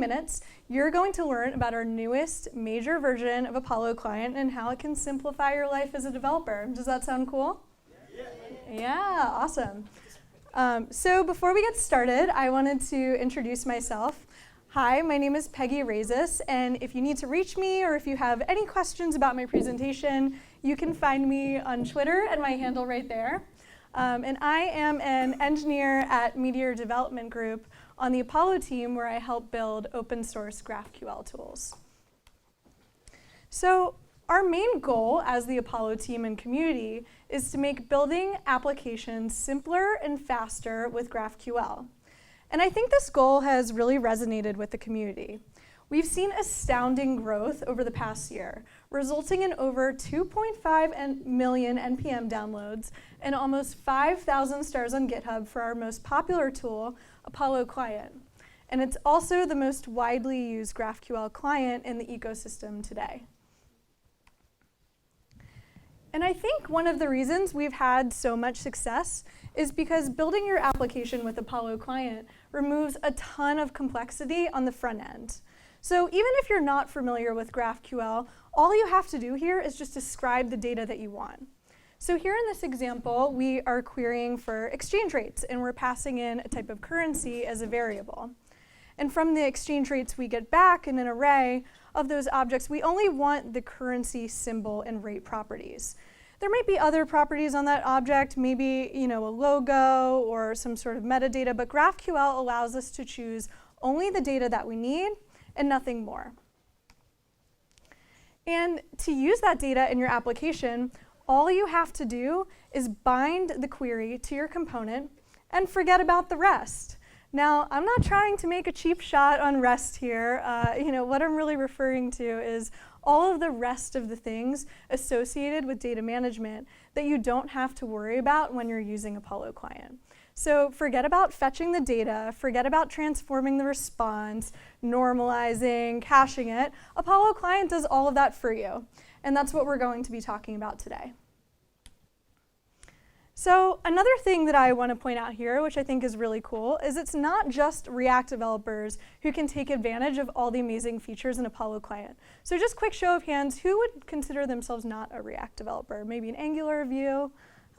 minutes, you're going to learn about our newest major version of Apollo Client and how it can simplify your life as a developer. Does that sound cool? Yeah, awesome. So before we get started, I wanted to introduce myself. Hi, my name is Peggy Rayzis, and if you need to reach me or if you have any questions about my presentation, you can find me on Twitter at my handle right there. And I am an engineer at Meteor Development Group on the Apollo team, where I help build open source GraphQL tools. So our main goal as the Apollo team and community is to make building applications simpler and faster with GraphQL. And I think this goal has really resonated with the community. We've seen astounding growth over the past year, resulting in over 2.5 million NPM downloads and almost 5,000 stars on GitHub for our most popular tool, Apollo Client. And it's also the most widely used GraphQL client in the ecosystem today. And I think one of the reasons we've had so much success is because building your application with Apollo Client removes a ton of complexity on the front end. So even if you're not familiar with GraphQL, all you have to do here is just describe the data that you want. So here in this example, we are querying for exchange rates, and we're passing in a type of currency as a variable. And from the exchange rates we get back in an array of those objects, we only want the currency symbol and rate properties. There might be other properties on that object, maybe a logo or some sort of metadata, but GraphQL allows us to choose only the data that we need and nothing more. And to use that data in your application, all you have to do is bind the query to your component and forget about the rest. Now, I'm not trying to make a cheap shot on REST here. What I'm really referring to is all of the rest of the things associated with data management that you don't have to worry about when you're using Apollo Client. So forget about fetching the data, forget about transforming the response, normalizing, caching it. Apollo Client does all of that for you. And that's what we're going to be talking about today. So another thing that I want to point out here, which I think is really cool, is it's not just React developers who can take advantage of all the amazing features in Apollo Client. So just quick show of hands, who would consider themselves not a React developer? Maybe an Angular, Vue?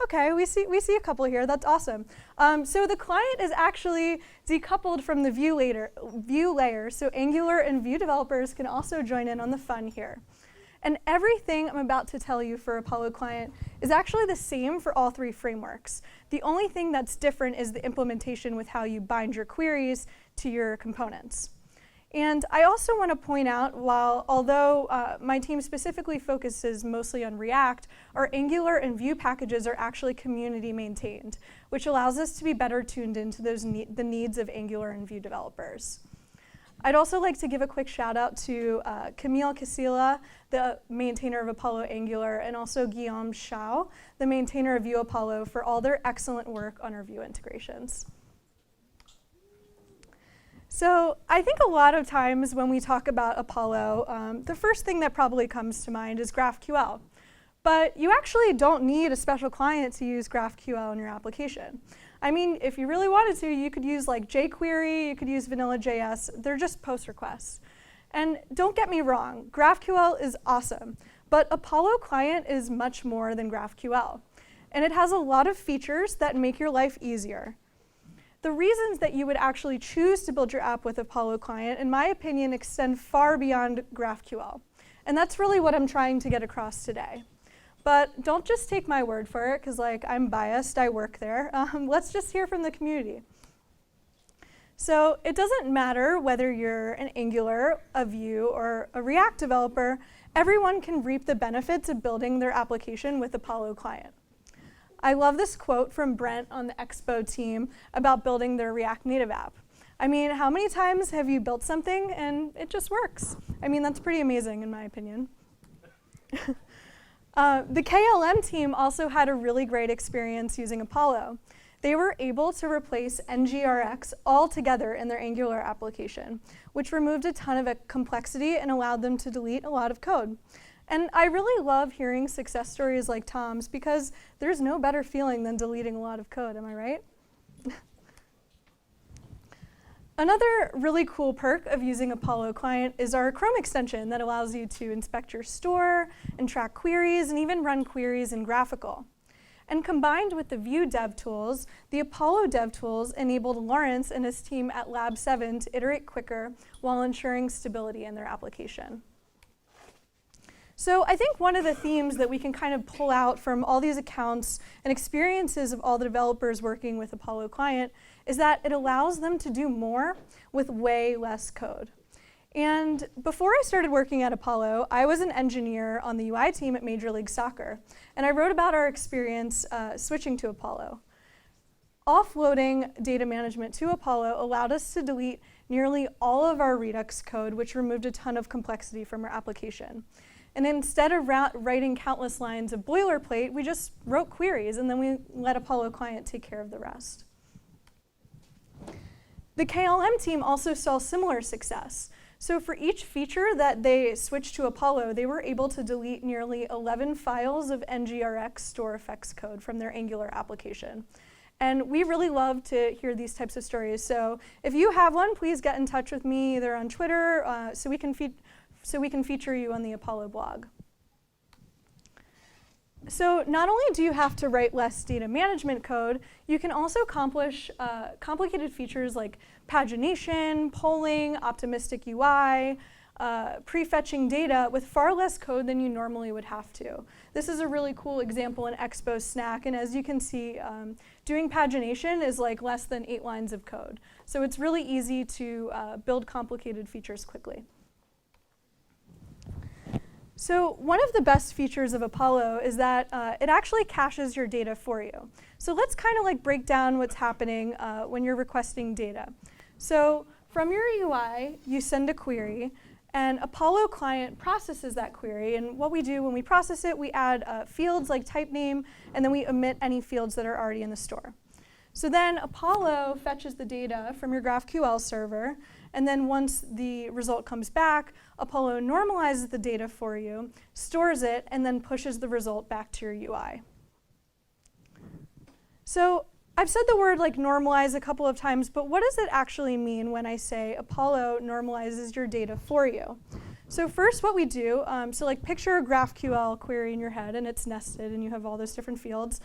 Okay, we see a couple here. That's awesome. So the client is actually decoupled from the Vue layer, so Angular and Vue developers can also join in on the fun here. And everything I'm about to tell you for Apollo Client is actually the same for all three frameworks. The only thing that's different is the implementation with how you bind your queries to your components. And I also want to point out, although my team specifically focuses mostly on React, our Angular and Vue packages are actually community maintained, which allows us to be better tuned into the needs of Angular and Vue developers. I'd also like to give a quick shout out to Camille Casilla, the maintainer of Apollo Angular, and also Guillaume Chao, the maintainer of Vue Apollo, for all their excellent work on our Vue integrations. So I think a lot of times when we talk about Apollo, the first thing that probably comes to mind is GraphQL. But you actually don't need a special client to use GraphQL in your application. I mean, if you really wanted to, you could use like jQuery, you could use Vanilla.js. They're just post requests. And don't get me wrong, GraphQL is awesome, but Apollo Client is much more than GraphQL. And it has a lot of features that make your life easier. The reasons that you would actually choose to build your app with Apollo Client, in my opinion, extend far beyond GraphQL. And that's really what I'm trying to get across today. But don't just take my word for it, because I'm biased, I work there. Let's just hear from the community. So it doesn't matter whether you're an Angular, a Vue, or a React developer, everyone can reap the benefits of building their application with Apollo Client. I love this quote from Brent on the Expo team about building their React Native app. I mean, how many times have you built something and it just works? I mean, that's pretty amazing in my opinion. The KLM team also had a really great experience using Apollo. They were able to replace NGRX altogether in their Angular application, which removed a ton of complexity and allowed them to delete a lot of code. And I really love hearing success stories like Tom's, because there's no better feeling than deleting a lot of code, am I right? Another really cool perk of using Apollo Client is our Chrome extension that allows you to inspect your store and track queries and even run queries in GraphQL. And combined with the Vue dev tools, the Apollo dev tools enabled Lawrence and his team at Lab 7 to iterate quicker while ensuring stability in their application. So I think one of the themes that we can kind of pull out from all these accounts and experiences of all the developers working with Apollo Client is that it allows them to do more with way less code. And before I started working at Apollo, I was an engineer on the UI team at Major League Soccer, and I wrote about our experience switching to Apollo. Offloading data management to Apollo allowed us to delete nearly all of our Redux code, which removed a ton of complexity from our application. And instead of writing countless lines of boilerplate, we just wrote queries, and then we let Apollo Client take care of the rest. The KLM team also saw similar success. So for each feature that they switched to Apollo, they were able to delete nearly 11 files of NGRX store effects code from their Angular application. And we really love to hear these types of stories. So if you have one, please get in touch with me either on Twitter so we can feature you on the Apollo blog. So not only do you have to write less data management code, you can also accomplish complicated features like pagination, polling, optimistic UI, prefetching data with far less code than you normally would have to. This is a really cool example in Expo Snack, and as you can see, doing pagination is like less than 8 lines of code. So it's really easy to build complicated features quickly. So one of the best features of Apollo is that it actually caches your data for you. So let's kind of like break down what's happening when you're requesting data. So from your UI, you send a query, and Apollo Client processes that query. And what we do when we process it, we add fields like type name, and then we omit any fields that are already in the store. So then Apollo fetches the data from your GraphQL server, and then once the result comes back, Apollo normalizes the data for you, stores it, and then pushes the result back to your UI. So I've said the word like normalize a couple of times, but what does it actually mean when I say Apollo normalizes your data for you? So first what we do, so like picture a GraphQL query in your head and it's nested and you have all those different fields.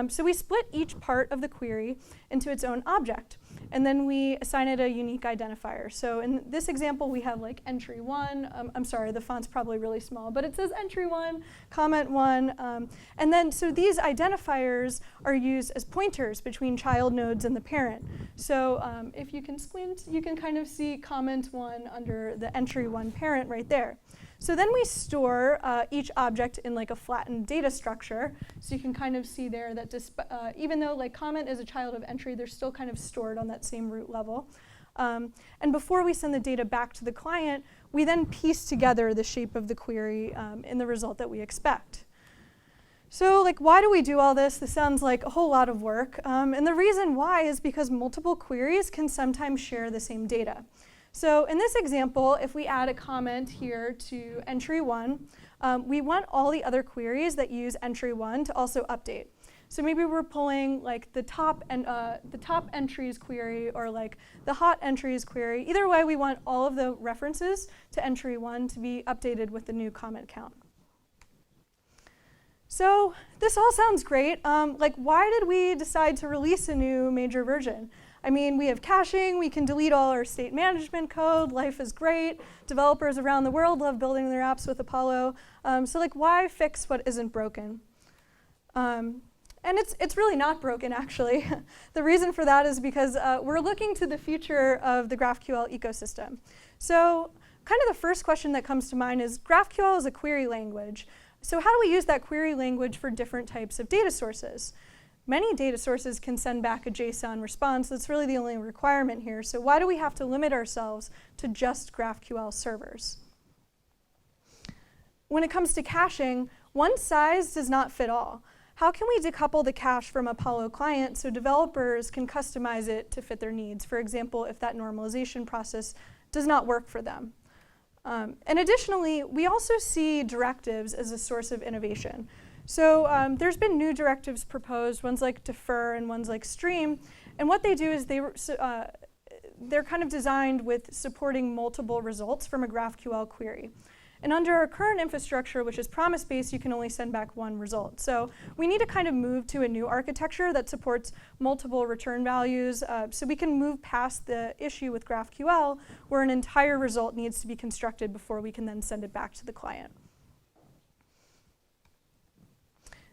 So we split each part of the query into its own object, and then we assign it a unique identifier. So in this example, we have like entry 1. I'm sorry, the font's probably really small, but it says entry 1, comment 1. And then so these identifiers are used as pointers between child nodes and the parent. So if you can squint, you can kind of see comment 1 under the entry 1 parent right there. So then we store each object in like a flattened data structure. So you can kind of see there that even though like comment is a child of entry, they're still kind of stored on that same root level. And before we send the data back to the client, we then piece together the shape of the query in the result that we expect. So like, why do we do all this? This sounds like a whole lot of work. And the reason why is because multiple queries can sometimes share the same data. So in this example, if we add a comment here to entry 1, we want all the other queries that use entry 1 to also update. So maybe we're pulling like the top entries query or like the hot entries query. Either way, we want all of the references to entry 1 to be updated with the new comment count. So this all sounds great. Like, why did we decide to release a new major version? I mean, we have caching, we can delete all our state management code, life is great, developers around the world love building their apps with Apollo. So like, why fix what isn't broken? And it's really not broken, actually. The reason for that is because we're looking to the future of the GraphQL ecosystem. So kind of the first question that comes to mind is GraphQL is a query language. So how do we use that query language for different types of data sources? Many data sources can send back a JSON response. That's really the only requirement here. So why do we have to limit ourselves to just GraphQL servers? When it comes to caching, one size does not fit all. How can we decouple the cache from Apollo Client so developers can customize it to fit their needs? For example, if that normalization process does not work for them. And additionally, we also see directives as a source of innovation. So there's been new directives proposed, ones like defer and ones like stream. And what they do is they're kind of designed with supporting multiple results from a GraphQL query. And under our current infrastructure, which is promise-based, you can only send back one result. So we need to kind of move to a new architecture that supports multiple return values, so we can move past the issue with GraphQL where an entire result needs to be constructed before we can then send it back to the client.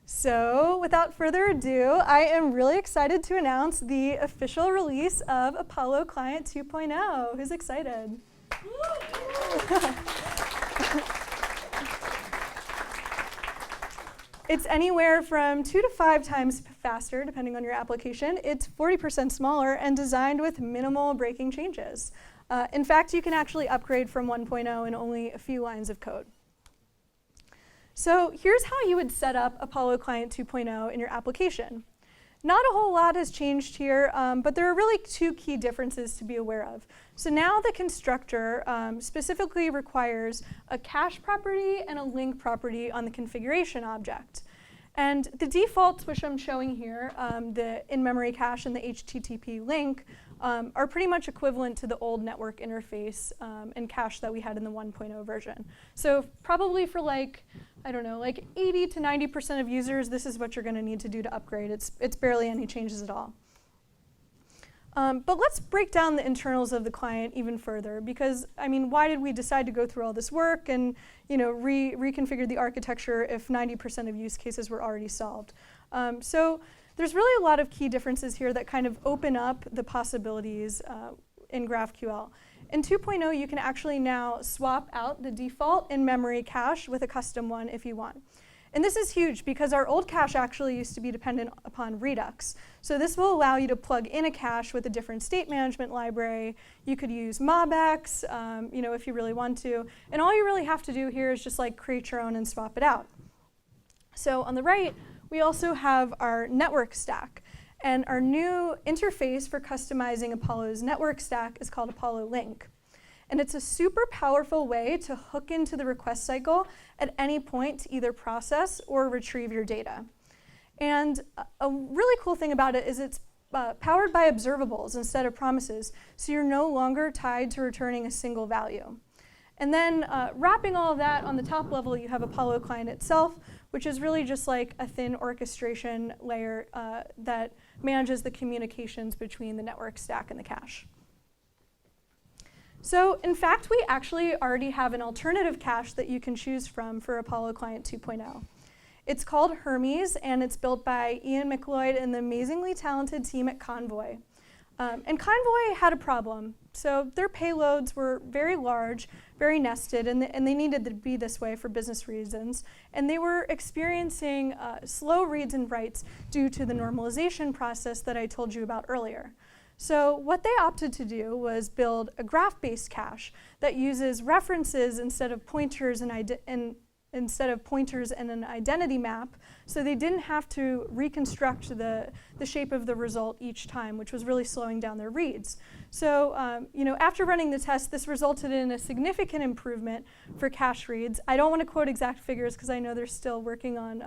So without further ado, I am really excited to announce the official release of Apollo Client 2.0. Who's excited? It's anywhere from 2 to 5 times faster, depending on your application. It's 40% smaller and designed with minimal breaking changes. In fact, you can actually upgrade from 1.0 in only a few lines of code. So here's how you would set up Apollo Client 2.0 in your application. Not a whole lot has changed here, but there are really 2 key differences to be aware of. So now the constructor specifically requires a cache property and a link property on the configuration object. And the defaults, which I'm showing here, the in-memory cache and the HTTP link, are pretty much equivalent to the old network interface and cache that we had in the 1.0 version. So probably for like 80 to 90% of users, this is what you're going to need to do to upgrade. It's barely any changes at all. But let's break down the internals of the client even further, because why did we decide to go through all this work and reconfigure the architecture if 90% of use cases were already solved? So there's really a lot of key differences here that kind of open up the possibilities in GraphQL. In 2.0, you can actually now swap out the default in-memory cache with a custom one if you want. And this is huge because our old cache actually used to be dependent upon Redux. So this will allow you to plug in a cache with a different state management library. You could use MobX, if you really want to. And all you really have to do here is just create your own and swap it out. So on the right, we also have our network stack. And our new interface for customizing Apollo's network stack is called Apollo Link. And it's a super powerful way to hook into the request cycle at any point to either process or retrieve your data. And a really cool thing about it is it's powered by observables instead of promises, so you're no longer tied to returning a single value. And then wrapping all of that on the top level, you have Apollo Client itself, which is really just like a thin orchestration layer that manages the communications between the network stack and the cache. So in fact, we actually already have an alternative cache that you can choose from for Apollo Client 2.0. It's called Hermes, and it's built by Ian McLeod and the amazingly talented team at Convoy. And Convoy had a problem. So their payloads were very large, very nested, and they needed to be this way for business reasons. And they were experiencing slow reads and writes due to the normalization process that I told you about earlier. So what they opted to do was build a graph-based cache that uses references instead of pointers and an identity map, so they didn't have to reconstruct the shape of the result each time, which was really slowing down their reads. So after running the test, this resulted in a significant improvement for cache reads. I don't want to quote exact figures because I know they're still working on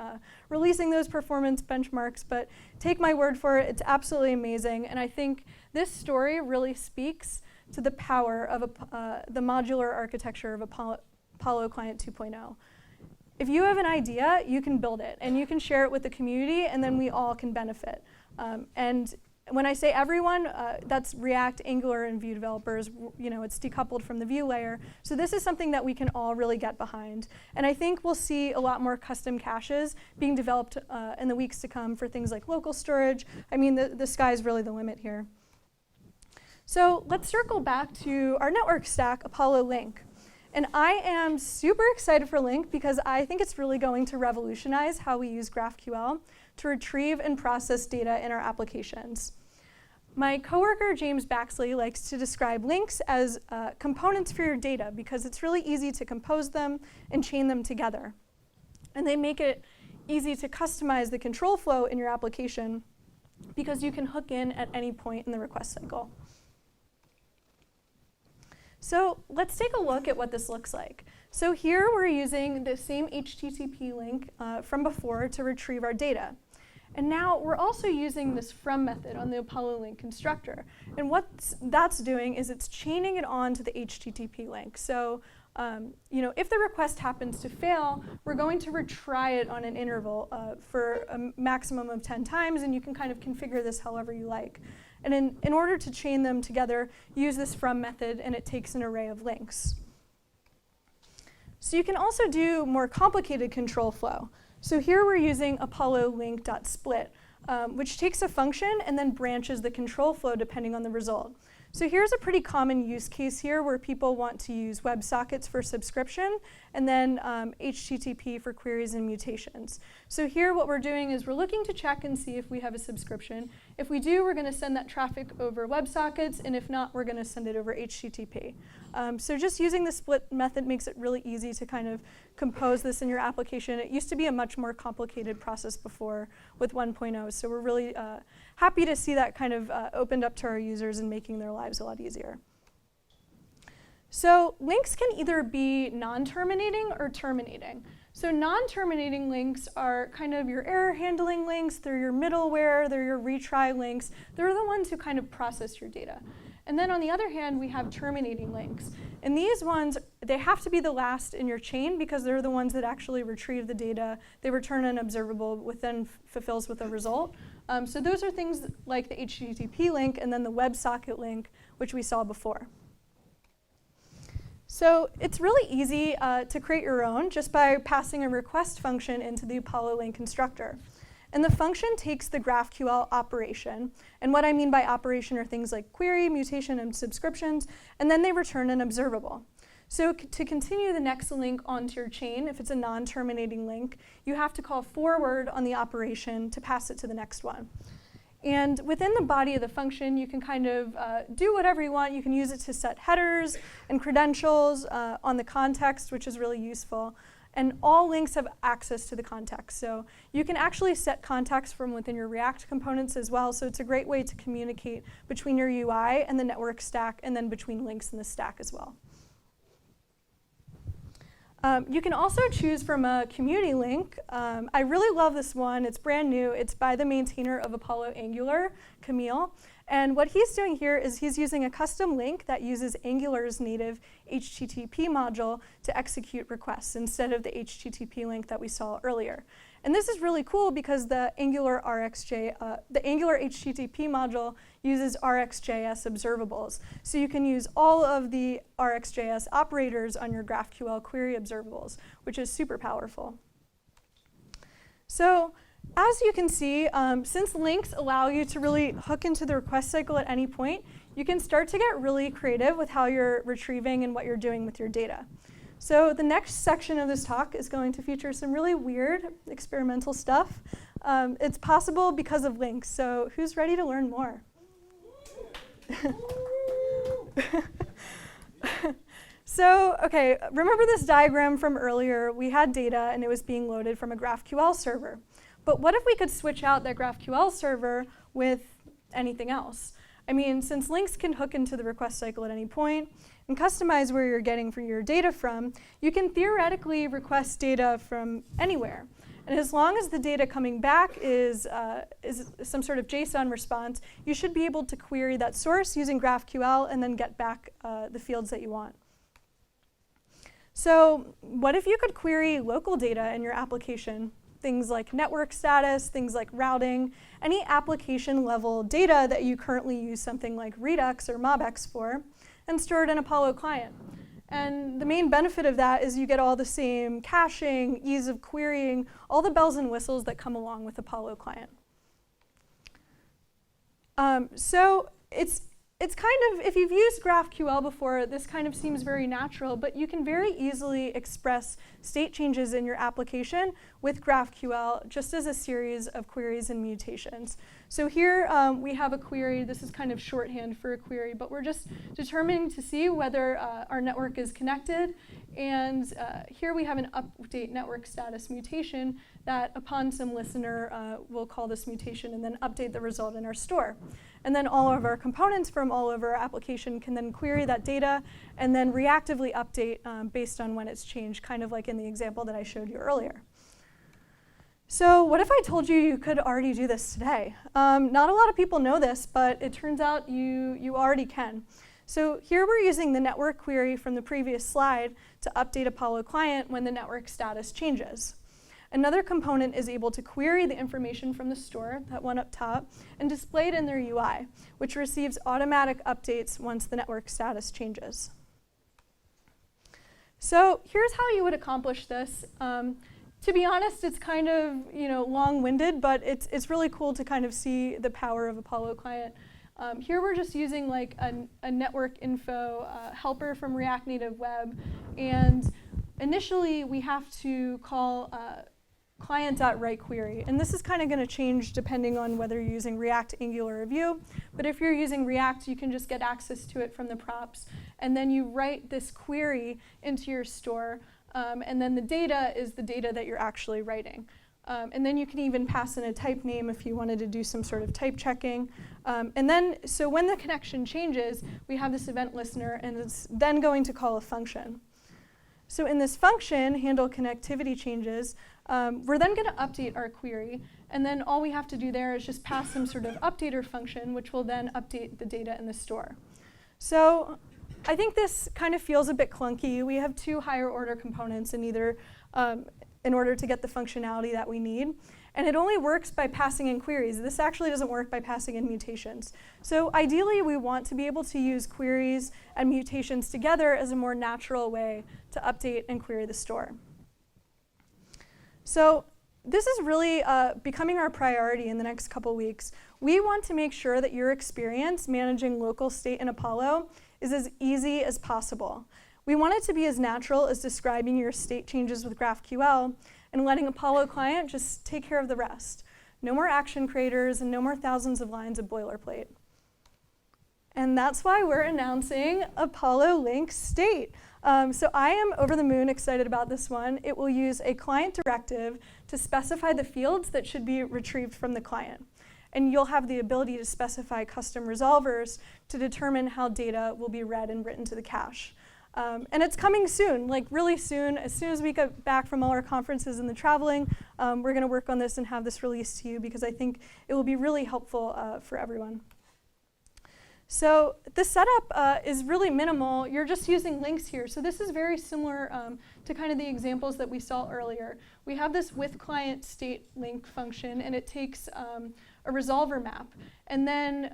releasing those performance benchmarks, but take my word for it, it's absolutely amazing. And I think this story really speaks to the power of the modular architecture of Apollo Client 2.0. If you have an idea, you can build it, and you can share it with the community, and then we all can benefit. And when I say everyone, that's React, Angular, and Vue developers. It's decoupled from the Vue layer. So this is something that we can all really get behind. And I think we'll see a lot more custom caches being developed in the weeks to come for things like local storage. The sky's really the limit here. So let's circle back to our network stack, Apollo Link. And I am super excited for Link because I think it's really going to revolutionize how we use GraphQL to retrieve and process data in our applications. My coworker, James Baxley, likes to describe links as components for your data because it's really easy to compose them and chain them together. And they make it easy to customize the control flow in your application because you can hook in at any point in the request cycle. So let's take a look at what this looks like. So here we're using the same HTTP link from before to retrieve our data. And now we're also using this from method on the Apollo link constructor. And what that's doing is it's chaining it on to the HTTP link. So if the request happens to fail, we're going to retry it on an interval for a maximum of 10 times, and you can kind of configure this however you like. And in order to chain them together, use this from method, and it takes an array of links. So you can also do more complicated control flow. So here we're using Apollo link.split, which takes a function and then branches the control flow depending on the result. So here's a pretty common use case here where people want to use WebSockets for subscription and then HTTP for queries and mutations. So here what we're doing is we're looking to check and see if we have a subscription. If we do, we're going to send that traffic over WebSockets, and if not, we're going to send it over HTTP. So just using the split method makes it really easy to kind of compose this in your application. It used to be a much more complicated process before with 1.0, so we're really happy to see that kind of opened up to our users and making their lives a lot easier. So links can either be non-terminating or terminating. So non-terminating links are kind of your error handling links, they're your middleware, they're your retry links. They're the ones who kind of process your data. And then on the other hand, we have terminating links. And these ones, they have to be the last in your chain because they're the ones that actually retrieve the data. They return an observable, which then fulfills with a result. So those are things like the HTTP link and then the WebSocket link, which we saw before. So it's really easy to create your own just by passing a request function into the Apollo link constructor. And the function takes the GraphQL operation. And what I mean by operation are things like query, mutation, and subscriptions, and then they return an observable. So to continue the next link onto your chain, if it's a non-terminating link, you have to call forward on the operation to pass it to the next one. And within the body of the function, you can kind of do whatever you want. You can use it to set headers and credentials on the context, which is really useful. And all links have access to the context. So you can actually set context from within your React components as well. So it's a great way to communicate between your UI and the network stack, and then between links in the stack as well. You can also choose from a community link. I really love this one. It's brand new. It's by the maintainer of Apollo Angular, Camille. And what he's doing here is he's using a custom link that uses Angular's native HTTP module to execute requests instead of the HTTP link that we saw earlier. And this is really cool because the Angular HTTP module uses RxJS observables. So you can use all of the RxJS operators on your GraphQL query observables, which is super powerful. So as you can see, since links allow you to really hook into the request cycle at any point, you can start to get really creative with how you're retrieving and what you're doing with your data. So the next section of this talk is going to feature some really weird experimental stuff. It's possible because of links, so who's ready to learn more? So, okay, remember this diagram from earlier? We had data and it was being loaded from a GraphQL server. But what if we could switch out that GraphQL server with anything else? I mean, since links can hook into the request cycle at any point and customize where you're getting your data from, you can theoretically request data from anywhere. And as long as the data coming back is some sort of JSON response, you should be able to query that source using GraphQL and then get back the fields that you want. So what if you could query local data in your application? Things like network status, things like routing, any application level data that you currently use something like Redux or MobX for, and store it in Apollo client. And the main benefit of that is you get all the same caching, ease of querying, all the bells and whistles that come along with Apollo client. So it's kind of, if you've used GraphQL before, this kind of seems very natural, but you can very easily express state changes in your application with GraphQL just as a series of queries and mutations. So here we have a query. This is kind of shorthand for a query, but we're just determining to see whether our network is connected. And here we have an update network status mutation that upon some listener will call this mutation and then update the result in our store. And then all of our components from all over our application can then query that data and then reactively update based on when it's changed, kind of like in the example that I showed you earlier. So what if I told you you could already do this today? Not a lot of people know this, but it turns out you already can. So here we're using the network query from the previous slide to update Apollo client when the network status changes. Another component is able to query the information from the store, that one up top, and display it in their UI, which receives automatic updates once the network status changes. So here's how you would accomplish this. To be honest, it's kind of long-winded, but it's really cool to kind of see the power of Apollo client. Here we're just using like a network info helper from React Native Web, and initially we have to call client.writeQuery, and this is kind of going to change depending on whether you're using React, Angular, or Vue. But if you're using React, you can just get access to it from the props, and then you write this query into your store. And then the data is the data that you're actually writing. And then you can even pass in a type name if you wanted to do some sort of type checking. And then, so when the connection changes, we have this event listener, and it's then going to call a function. So in this function, handle connectivity changes, we're then going to update our query. And then all we have to do there is just pass some sort of updater function, which will then update the data in the store. So I think this kind of feels a bit clunky. We have two higher order components in order to get the functionality that we need. And it only works by passing in queries. This actually doesn't work by passing in mutations. So ideally, we want to be able to use queries and mutations together as a more natural way to update and query the store. So this is really becoming our priority in the next couple weeks. We want to make sure that your experience managing local state in Apollo is as easy as possible. We want it to be as natural as describing your state changes with GraphQL and letting Apollo client just take care of the rest. No more action creators and no more thousands of lines of boilerplate. And that's why we're announcing Apollo Link State. So I am over the moon excited about this one. It will use a client directive to specify the fields that should be retrieved from the client. And you'll have the ability to specify custom resolvers to determine how data will be read and written to the cache. And it's coming soon, like really soon. As soon as we get back from all our conferences and the traveling, we're going to work on this and have this released to you because I think it will be really helpful for everyone. So the setup is really minimal. You're just using links here. So this is very similar to kind of the examples that we saw earlier. We have this with client state link function, and it takes a resolver map. And then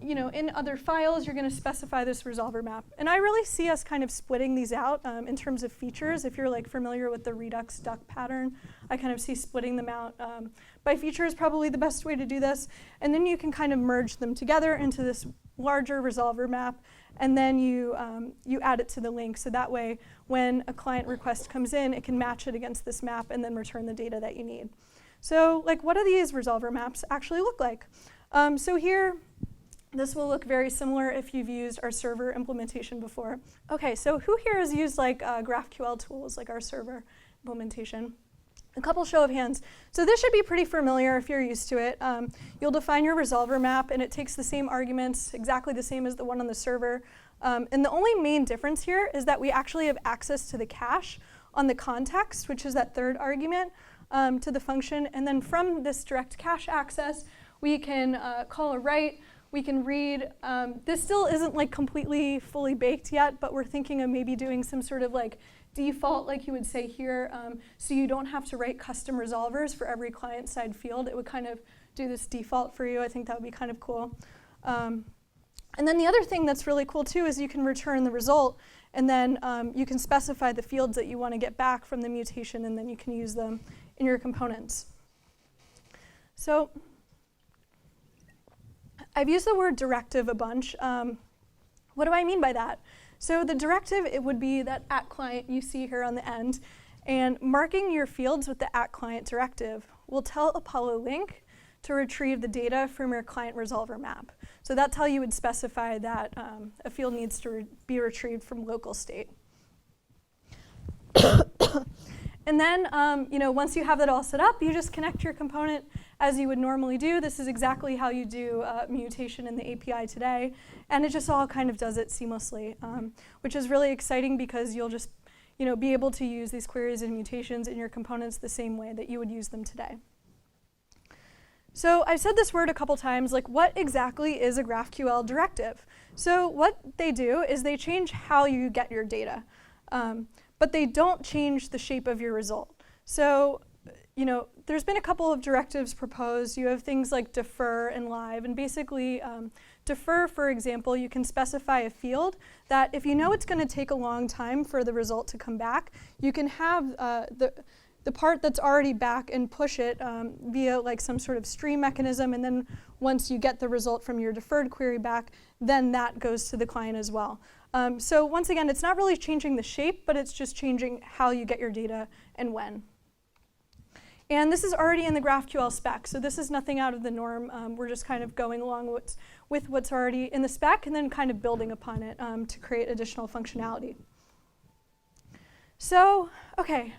in other files, you're going to specify this resolver map. And I really see us kind of splitting these out in terms of features. If you're like familiar with the Redux duck pattern, I kind of see splitting them out. By feature is probably the best way to do this. And then you can kind of merge them together into this larger resolver map, and then you add it to the link. So that way, when a client request comes in, it can match it against this map and then return the data that you need. So like, what do these resolver maps actually look like? So here, this will look very similar if you've used our server implementation before. OK, so who here has used like GraphQL tools, like our server implementation? A couple show of hands. So this should be pretty familiar if you're used to it. You'll define your resolver map, and it takes the same arguments, exactly the same as the one on the server. And the only main difference here is that we actually have access to the cache on the context, which is that third argument, to the function. And then from this direct cache access, we can call a write. We can read. This still isn't like completely fully baked yet, but we're thinking of maybe doing some sort of like default, like you would say here, so you don't have to write custom resolvers for every client-side field. It would kind of do this default for you. I think that would be kind of cool. And then the other thing that's really cool too is you can return the result, and then you can specify the fields that you want to get back from the mutation, and then you can use them in your components. So I've used the word directive a bunch. What do I mean by that? So the directive, it would be that @client you see here on the end, and marking your fields with the @client directive will tell Apollo Link to retrieve the data from your client resolver map. So that's how you would specify that a field needs to be retrieved from local state. And then once you have that all set up, you just connect your component as you would normally do. This is exactly how you do mutation in the API today. And it just all kind of does it seamlessly, which is really exciting because you'll just be able to use these queries and mutations in your components the same way that you would use them today. So I've said this word a couple times, like what exactly is a GraphQL directive? So what they do is they change how you get your data, but they don't change the shape of your result. So there's been a couple of directives proposed. You have things like defer and live, and basically defer, for example, you can specify a field that if you know it's going to take a long time for the result to come back, you can have the part that's already back and push it via like some sort of stream mechanism, and then once you get the result from your deferred query back, then that goes to the client as well. So once again, it's not really changing the shape, but it's just changing how you get your data and when. And this is already in the GraphQL spec, so this is nothing out of the norm. We're just kind of going along with what's already in the spec and then kind of building upon it to create additional functionality. So, okay,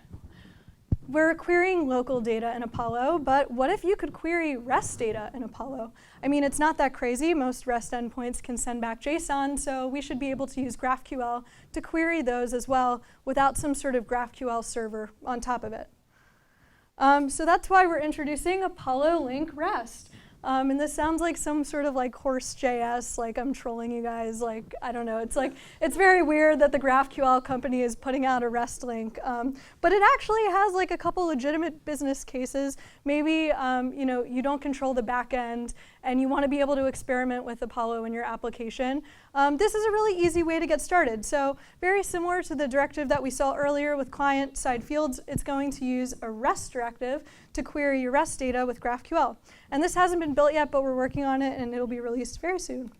we're querying local data in Apollo, but what if you could query REST data in Apollo? I mean, it's not that crazy. Most REST endpoints can send back JSON, so we should be able to use GraphQL to query those as well without some sort of GraphQL server on top of it. So that's why we're introducing Apollo Link REST. And this sounds like some sort of like horse JS, like I'm trolling you guys, like, I don't know. It's like, it's very weird that the GraphQL company is putting out a REST link. But it actually has like a couple legitimate business cases. Maybe you don't control the back end and you want to be able to experiment with Apollo in your application. This is a really easy way to get started. So very similar to the directive that we saw earlier with client-side fields, it's going to use a REST directive to query your REST data with GraphQL. And this hasn't been built yet, but we're working on it, and it'll be released very soon.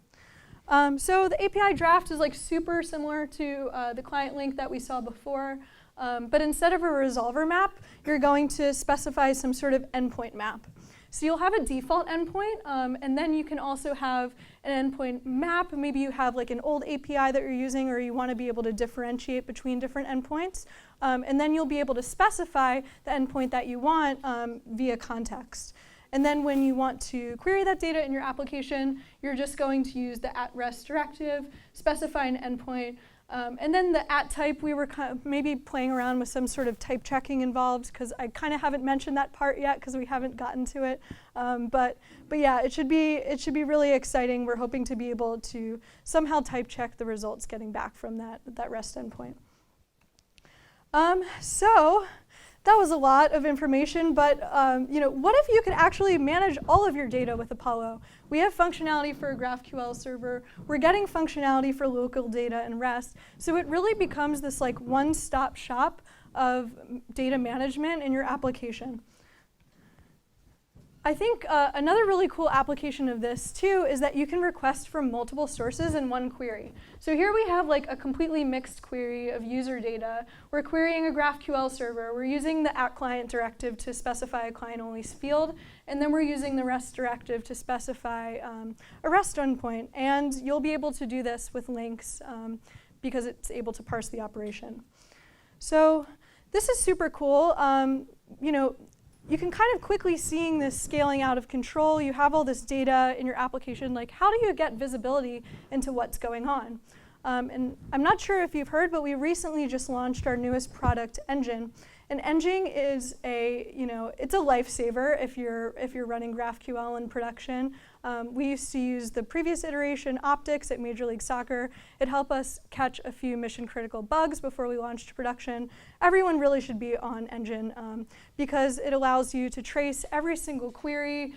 So the API draft is like super similar to the client link that we saw before, but instead of a resolver map, you're going to specify some sort of endpoint map. So you'll have a default endpoint, and then you can also have an endpoint map. Maybe you have like an old API that you're using, or you want to be able to differentiate between different endpoints. And then you'll be able to specify the endpoint that you want via context. And then when you want to query that data in your application, you're just going to use the @REST directive, specify an endpoint, and then the @type, we were kind of maybe playing around with some sort of type checking involved, because I kind of haven't mentioned that part yet because we haven't gotten to it. But yeah, it should be really exciting. We're hoping to be able to somehow type check the results getting back from that REST endpoint. So that was a lot of information, but what if you could actually manage all of your data with Apollo? We have functionality for a GraphQL server. We're getting functionality for local data and REST. So it really becomes this like one-stop shop of data management in your application. I think another really cool application of this too is that you can request from multiple sources in one query. So here we have like a completely mixed query of user data. We're querying a GraphQL server. We're using the @client directive to specify a client-only field, and then we're using the REST directive to specify a REST endpoint. And you'll be able to do this with links because it's able to parse the operation. So this is super cool. You can kind of quickly seeing this scaling out of control. You have all this data in your application. Like, how do you get visibility into what's going on? And I'm not sure if you've heard, but we recently just launched our newest product, Engine. And Engine is it's a lifesaver if you're running GraphQL in production. We used to use the previous iteration, Optics, at Major League Soccer. It helped us catch a few mission-critical bugs before we launched to production. Everyone really should be on Engine because it allows you to trace every single query,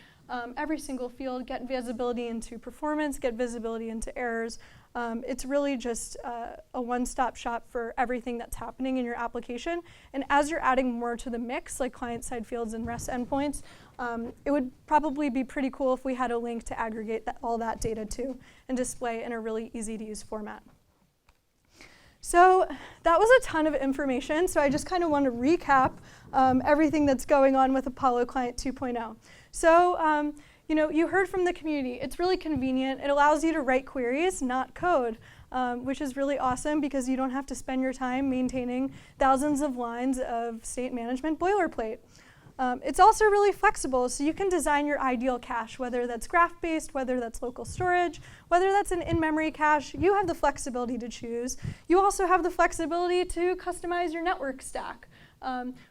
every single field, get visibility into performance, get visibility into errors. It's really just a one-stop shop for everything that's happening in your application. And as you're adding more to the mix, like client-side fields and REST endpoints, it would probably be pretty cool if we had a link to aggregate all that data to and display in a really easy-to-use format. So that was a ton of information. So I just kind of want to recap everything that's going on with Apollo Client 2.0. So you heard from the community. It's really convenient. It allows you to write queries, not code, which is really awesome because you don't have to spend your time maintaining thousands of lines of state management boilerplate. It's also really flexible, so you can design your ideal cache, whether that's graph-based, whether that's local storage, whether that's an in-memory cache. You have the flexibility to choose. You also have the flexibility to customize your network stack,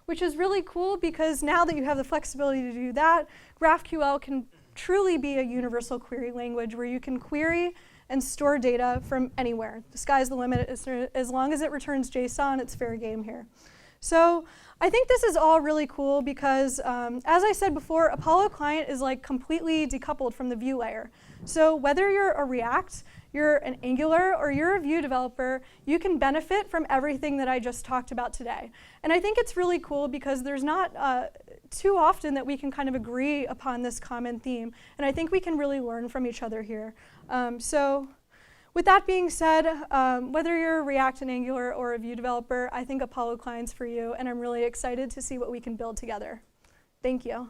which is really cool because now that you have the flexibility to do that, GraphQL can truly be a universal query language where you can query and store data from anywhere. The sky's the limit. As long as it returns JSON, it's fair game here. So I think this is all really cool because, as I said before, Apollo Client is like completely decoupled from the Vue layer. So whether you're a React, you're an Angular, or you're a Vue developer, you can benefit from everything that I just talked about today. And I think it's really cool because there's not too often that we can kind of agree upon this common theme. And I think we can really learn from each other here. So with that being said, whether you're a React and Angular or a Vue developer, I think Apollo Client's for you, and I'm really excited to see what we can build together. Thank you.